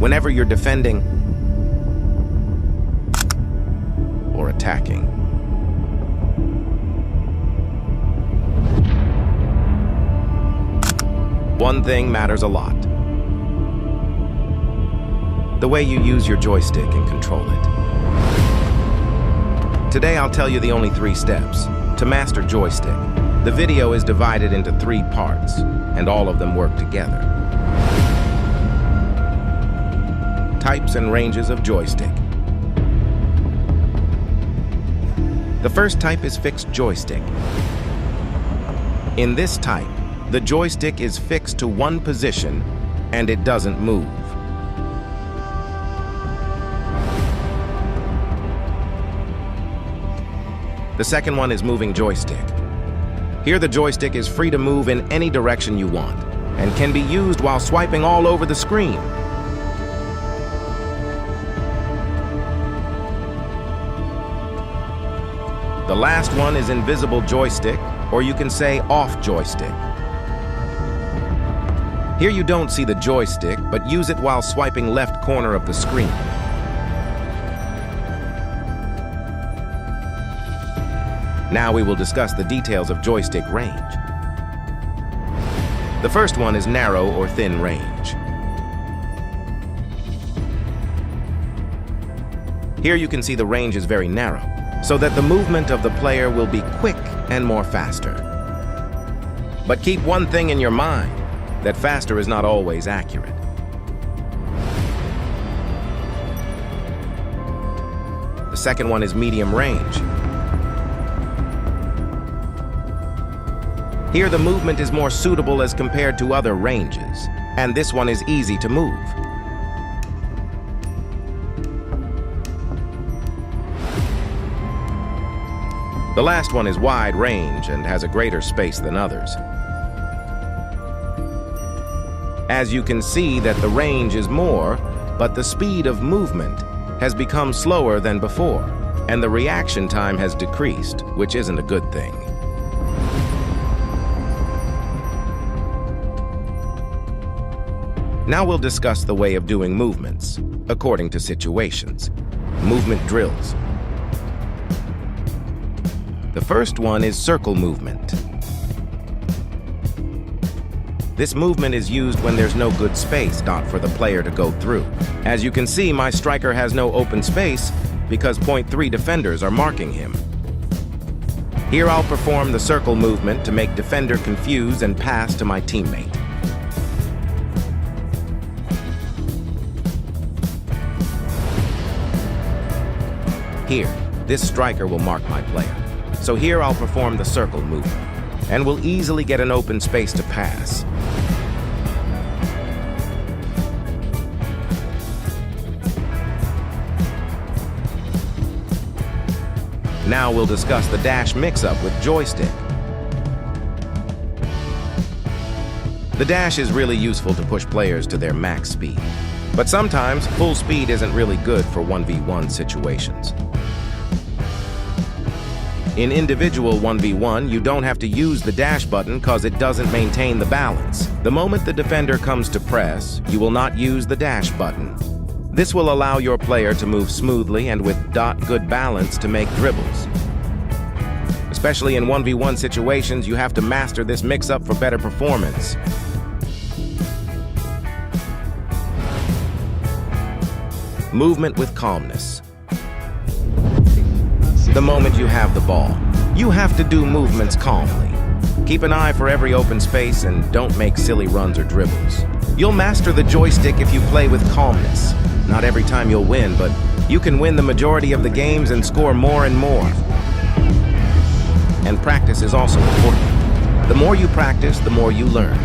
whenever you're defending or attacking. One thing matters a lot: the way you use your joystick and control it. Today I'll tell you the only 3 steps to master joystick. The video is divided into 3 parts, and all of them work together. Types and ranges of joystick. The first type is fixed joystick. In this type, the joystick is fixed to one position and it doesn't move. The second one is moving joystick. Here the joystick is free to move in any direction you want and can be used while swiping all over the screen. The last one is invisible joystick, or you can say off joystick. Here you don't see the joystick, but use it while swiping left corner of the screen. Now we will discuss the details of joystick range. The first one is narrow or thin range. Here you can see the range is very narrow, so that the movement of the player will be quick and more faster. But keep one thing in your mind, that faster is not always accurate. The second one is medium range. Here the movement is more suitable as compared to other ranges, and this one is easy to move. The last one is wide range and has a greater space than others. As you can see that the range is more, but the speed of movement has become slower than before, and the reaction time has decreased, which isn't a good thing. Now we'll discuss the way of doing movements, according to situations. Movement drills. The first one is circle movement. This movement is used when there's no good space for the player to go through. As you can see, my striker has no open space because 0.3 defenders are marking him. Here I'll perform the circle movement to make defender confused and pass to my teammate. Here, this striker will mark my player. So here I'll perform the circle movement, and will easily get an open space to pass. Now we'll discuss the dash mix-up with joystick. The dash is really useful to push players to their max speed, but sometimes full speed isn't really good for 1v1 situations. In individual 1v1, you don't have to use the dash button because it doesn't maintain the balance. The moment the defender comes to press, you will not use the dash button. This will allow your player to move smoothly and with good balance to make dribbles. Especially in 1v1 situations, you have to master this mix-up for better performance. Movement with calmness. The moment you have the ball, you have to do movements calmly. Keep an eye for every open space and don't make silly runs or dribbles. You'll master the joystick if you play with calmness. Not every time you'll win, but you can win the majority of the games and score more and more. And practice is also important. The more you practice, the more you learn.